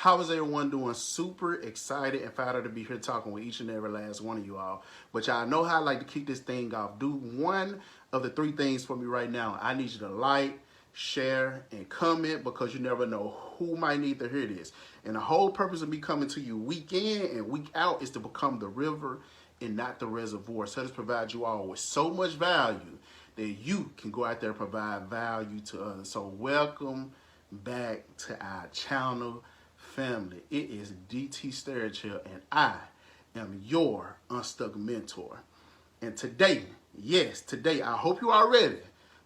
How is everyone doing? Super excited and fired up to be here talking with each and every last one of you all. But y'all know how I like to kick this thing off. Do one of the three things for me right now. I need you to like, share, and comment, because you never know who might need to hear this. And the whole purpose of me coming to you week in and week out is to become the river and not the reservoir. So this provides you all with so much value that you can go out there and provide value to others. So welcome back to our channel, family. It is DT Sturridge here, and I am your unstuck mentor. And today, yes, today, I hope you are ready,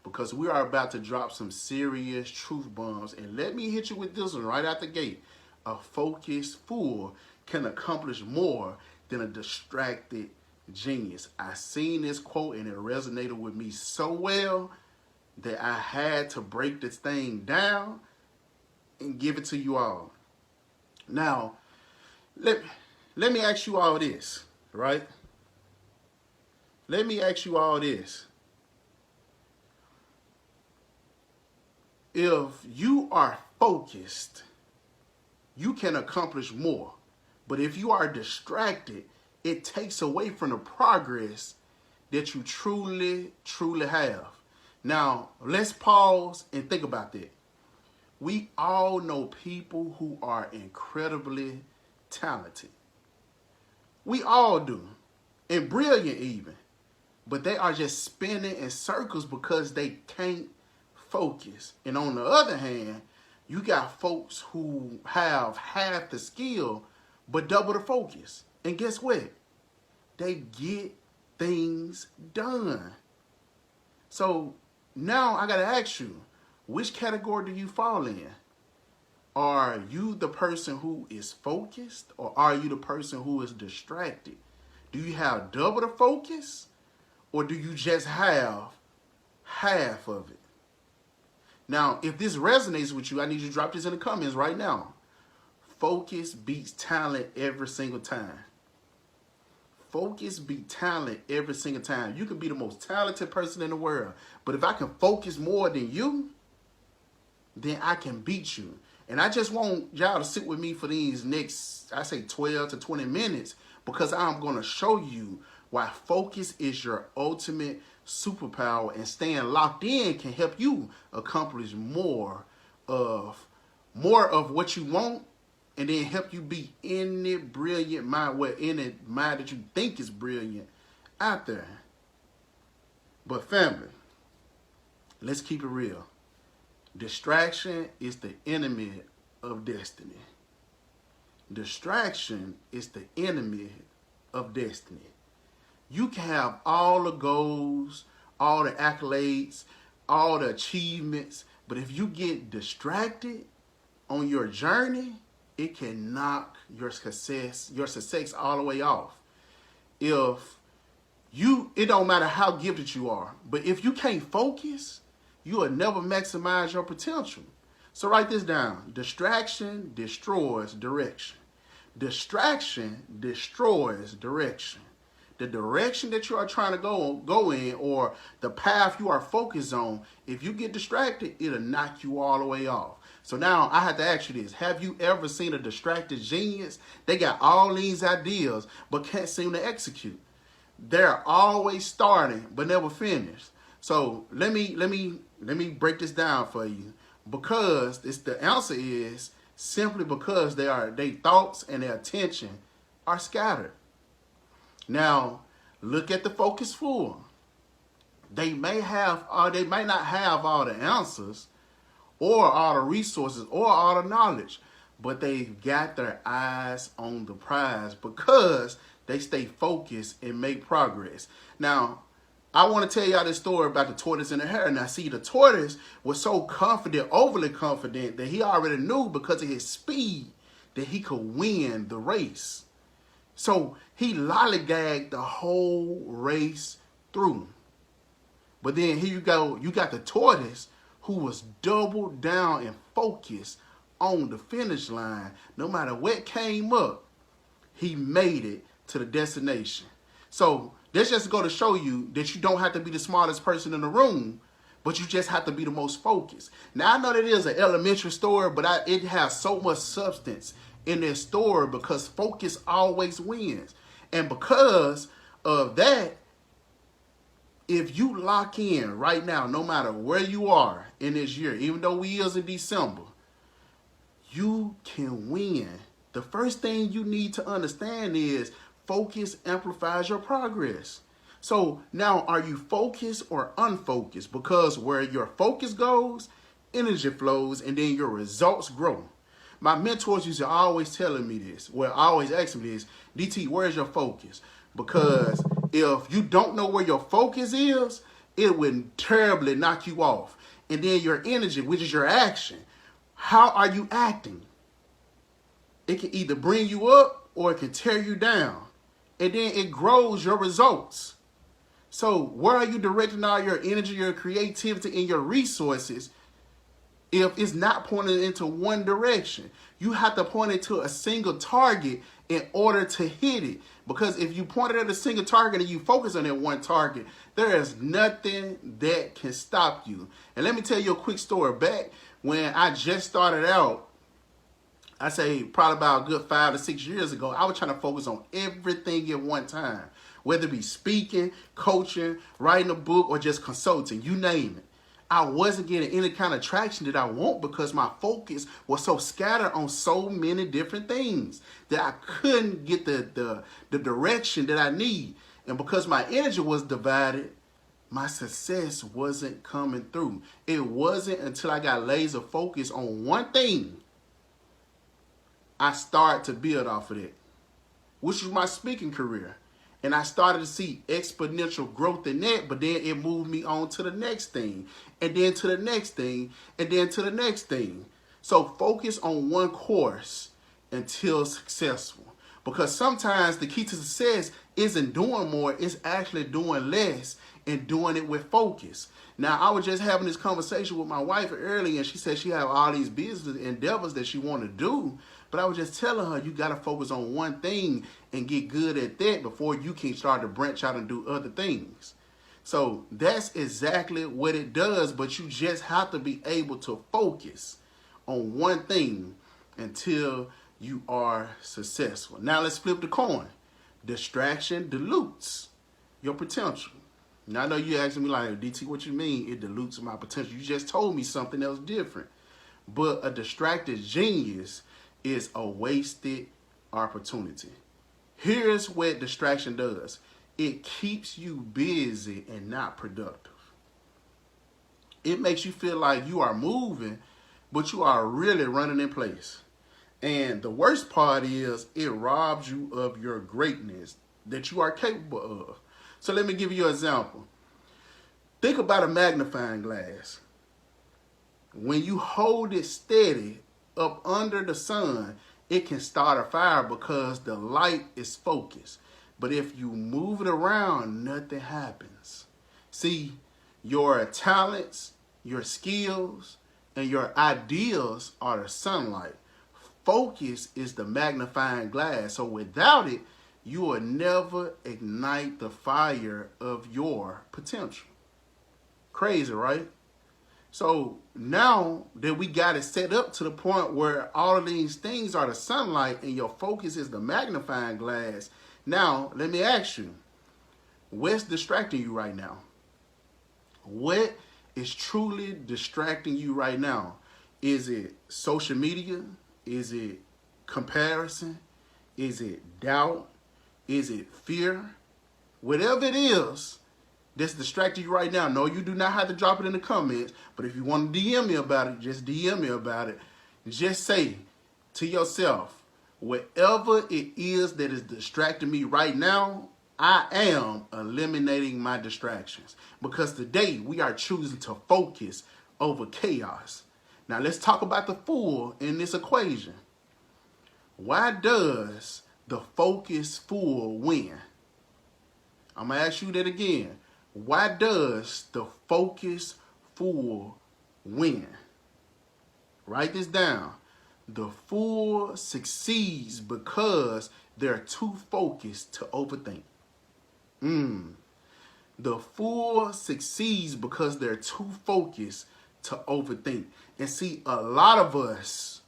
because we are about to drop some serious truth bombs. And let me hit you with this one right out the gate. A focused fool can accomplish more than a distracted genius. I seen this quote and it resonated with me so well that I had to break this thing down and give it to you all. Now, let me ask you all this, right? Let me ask you all this. If you are focused, you can accomplish more. But if you are distracted, it takes away from the progress that you truly have. Now, let's pause and think about that. We all know people who are incredibly talented. We all do. And brilliant even. But they are just spinning in circles because they can't focus. And on the other hand, you got folks who have half the skill but double the focus. And guess what? They get things done. So now I gotta ask you, which category do you fall in? Are you the person who is focused, or are you the person who is distracted? Do you have double the focus, or do you just have half of it? Now, if this resonates with you, I need you to drop this in the comments right now. Focus beats talent every single time. Focus beats talent every single time. You can be the most talented person in the world, but if I can focus more than you, then I can beat you. And I just want y'all to sit with me for these next, I say 12 to 20 minutes, because I'm going to show you why focus is your ultimate superpower, and staying locked in can help you accomplish more of what you want, and then help you be any brilliant mind, any mind that you think is brilliant out there. But family, let's keep it real. Distraction is the enemy of destiny. Distraction is the enemy of destiny. You can have all the goals, all the accolades, all the achievements, but if you get distracted on your journey, it can knock your success all the way off. It don't matter how gifted you are, but if you can't focus, you will never maximize your potential. So write this down. Distraction destroys direction. Distraction destroys direction. The direction that you are trying to go in, or the path you are focused on, if you get distracted, it'll knock you all the way off. So now I have to ask you this. Have you ever seen a distracted genius? They got all these ideas but can't seem to execute. They're always starting but never finished. So let me break this down for you, because the answer is simply because their thoughts and their attention are scattered. Now, look at the focused fool. They may not have all the answers, or all the resources, or all the knowledge, but they've got their eyes on the prize because they stay focused and make progress. Now, I want to tell y'all this story about the tortoise and the hare. Now, see, the tortoise was so confident, overly confident, that he already knew because of his speed that he could win the race. So he lollygagged the whole race through. But then here you go, you got the tortoise who was doubled down and focused on the finish line. No matter what came up, he made it to the destination. So this just go to show you that you don't have to be the smartest person in the room, but you just have to be the most focused. Now, I know that it is an elementary story, but it has so much substance in their story because focus always wins. And because of that, if you lock in right now, no matter where you are in this year, even though we is in December, you can win. The first thing you need to understand is focus amplifies your progress. So now, are you focused or unfocused? Because where your focus goes, energy flows, and then your results grow. My mentors used to always telling me this. Well, always asking me this, DT, where's your focus? Because if you don't know where your focus is, it would terribly knock you off. And then your energy, which is your action, how are you acting? It can either bring you up or it can tear you down. And then it grows your results. So where are you directing all your energy, your creativity, and your resources if it's not pointed into one direction? You have to point it to a single target in order to hit it. Because if you point it at a single target and you focus on that one target, there is nothing that can stop you. And let me tell you a quick story. Back when I just started out, I say probably about a good 5 to 6 years ago, I was trying to focus on everything at one time. Whether it be speaking, coaching, writing a book, or just consulting, you name it. I wasn't getting any kind of traction that I want because my focus was so scattered on so many different things that I couldn't get the direction that I need. And because my energy was divided, my success wasn't coming through. It wasn't until I got laser focused on one thing I started to build off of it, which was my speaking career. And I started to see exponential growth in that, but then it moved me on to the next thing, and then to the next thing, and then to the next thing. So focus on one course until successful. Because sometimes the key to success isn't doing more, it's actually doing less and doing it with focus. Now, I was just having this conversation with my wife earlier, and she said she had all these business endeavors that she wanted to do. But I was just telling her, you got to focus on one thing and get good at that before you can start to branch out and do other things. So that's exactly what it does, but you just have to be able to focus on one thing until you are successful. Now let's flip the coin. Distraction dilutes your potential. Now I know you're asking me like, DT, what you mean it dilutes my potential? You just told me something else different. But a distracted genius is a wasted opportunity. Here's what distraction does. It keeps you busy and not productive. It makes you feel like you are moving, but you are really running in place. And the worst part is it robs you of your greatness that you are capable of. So let me give you an example. Think about a magnifying glass. When you hold it steady up under the sun, it can start a fire because the light is focused. But if you move it around, nothing happens. See, your talents, your skills, and your ideals are the sunlight. Focus is the magnifying glass. So without it, you will never ignite the fire of your potential. Crazy, right? So now that we got it set up to the point where all of these things are the sunlight and your focus is the magnifying glass, now let me ask you, what's distracting you right now? What is truly distracting you right now? Is it social media? Is it comparison? Is it doubt? Is it fear? Whatever it is that's distracting you right now, no, you do not have to drop it in the comments, but if you want to DM me about it, just DM me about it. Just say to yourself, whatever it is that is distracting me right now, I am eliminating my distractions. Because today we are choosing to focus over chaos. Now let's talk about the fool in this equation. Why does the focus fool win? I'm going to ask you that again. Why does the focus fool win? Write this down. The fool succeeds because they're too focused to overthink. The fool succeeds because they're too focused to overthink. And see, a lot of us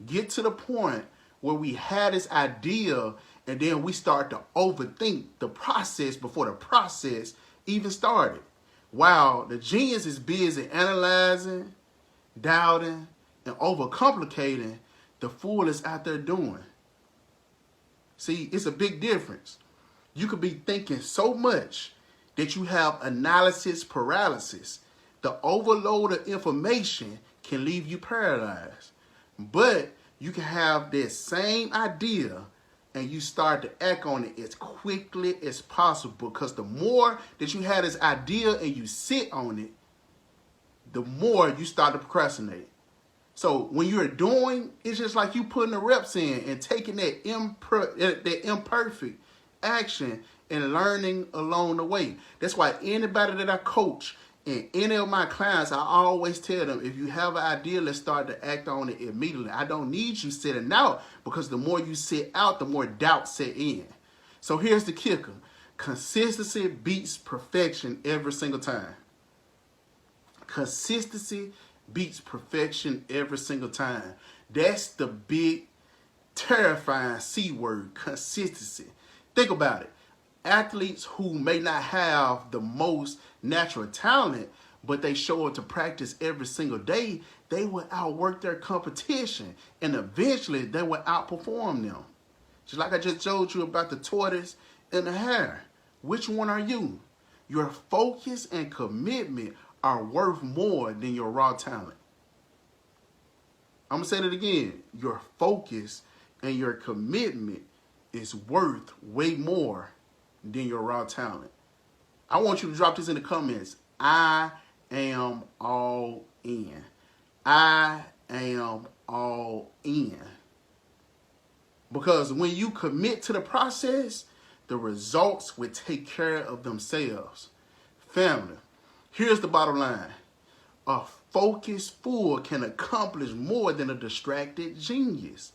get to the point where we had this idea and then we start to overthink the process before the process even started. While the genius is busy analyzing, doubting, and overcomplicating, the fool is out there doing. See, it's a big difference. You could be thinking so much that you have analysis paralysis. The overload of information can leave you paralyzed. But you can have that same idea and you start to act on it as quickly as possible, because the more that you have this idea and you sit on it, the more you start to procrastinate. So when you're doing, it's just like you putting the reps in and taking that imperfect action and learning along the way. That's why anybody that I coach and any of my clients, I always tell them, if you have an idea, let's start to act on it immediately. I don't need you sitting out, because the more you sit out, the more doubt set in. So here's the kicker. Consistency beats perfection every single time. Consistency beats perfection every single time. That's the big, terrifying C word, consistency. Think about it. Athletes who may not have the most natural talent, but they show up to practice every single day, they will outwork their competition, and eventually they will outperform them. Just like I just told you about the tortoise and the hare. Which one are you? Your focus and commitment are worth more than your raw talent. I'm going to say that again. Your focus and your commitment is worth way more than your raw talent. I want you to drop this in the comments. I am all in. I am all in. Because when you commit to the process, the results will take care of themselves. Family, here's the bottom line. A focused fool can accomplish more than a distracted genius.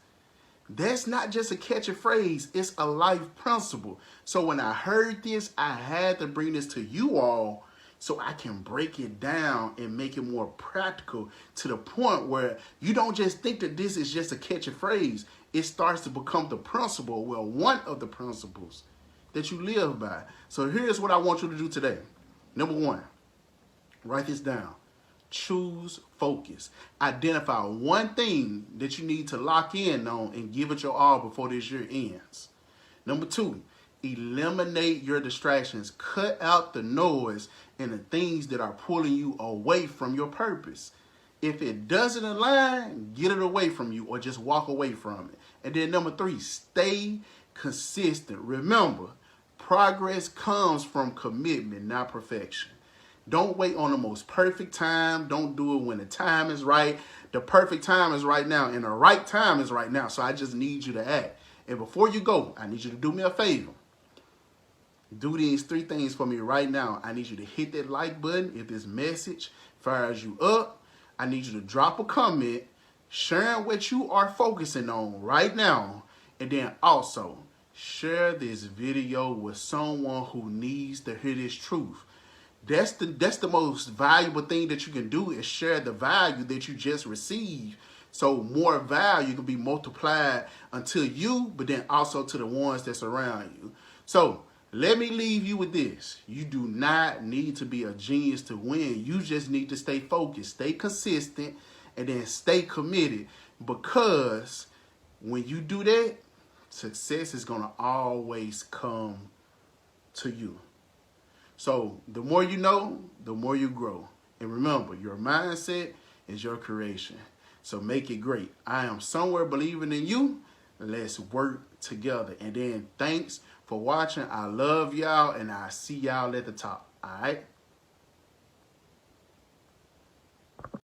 That's not just a catchy phrase, it's a life principle. So when I heard this, I had to bring this to you all so I can break it down and make it more practical, to the point where you don't just think that this is just a catchy phrase. It starts to become the principle, well, one of the principles that you live by. So here's what I want you to do today. Number one, write this down. Choose focus. Identify one thing that you need to lock in on and give it your all before this year ends. Number two, eliminate your distractions. Cut out the noise and the things that are pulling you away from your purpose. If it doesn't align, get it away from you or just walk away from it. And then number three, stay consistent. Remember, progress comes from commitment, not perfection. Don't wait on the most perfect time. Don't do it when the time is right. The perfect time is right now, and the right time is right now. So I just need you to act. And before you go, I need you to do me a favor. Do these three things for me right now. I need you to hit that like button if this message fires you up. I need you to drop a comment sharing what you are focusing on right now. And then also share this video with someone who needs to hear this truth. That's the most valuable thing that you can do, is share the value that you just received. So more value can be multiplied unto you, but then also to the ones that's around you. So let me leave you with this. You do not need to be a genius to win. You just need to stay focused, stay consistent, and then stay committed. Because when you do that, success is going to always come to you. So the more you know, the more you grow. And remember, your mindset is your creation. So make it great. I am somewhere believing in you. Let's work together. And then thanks for watching. I love y'all, and I see y'all at the top. All right?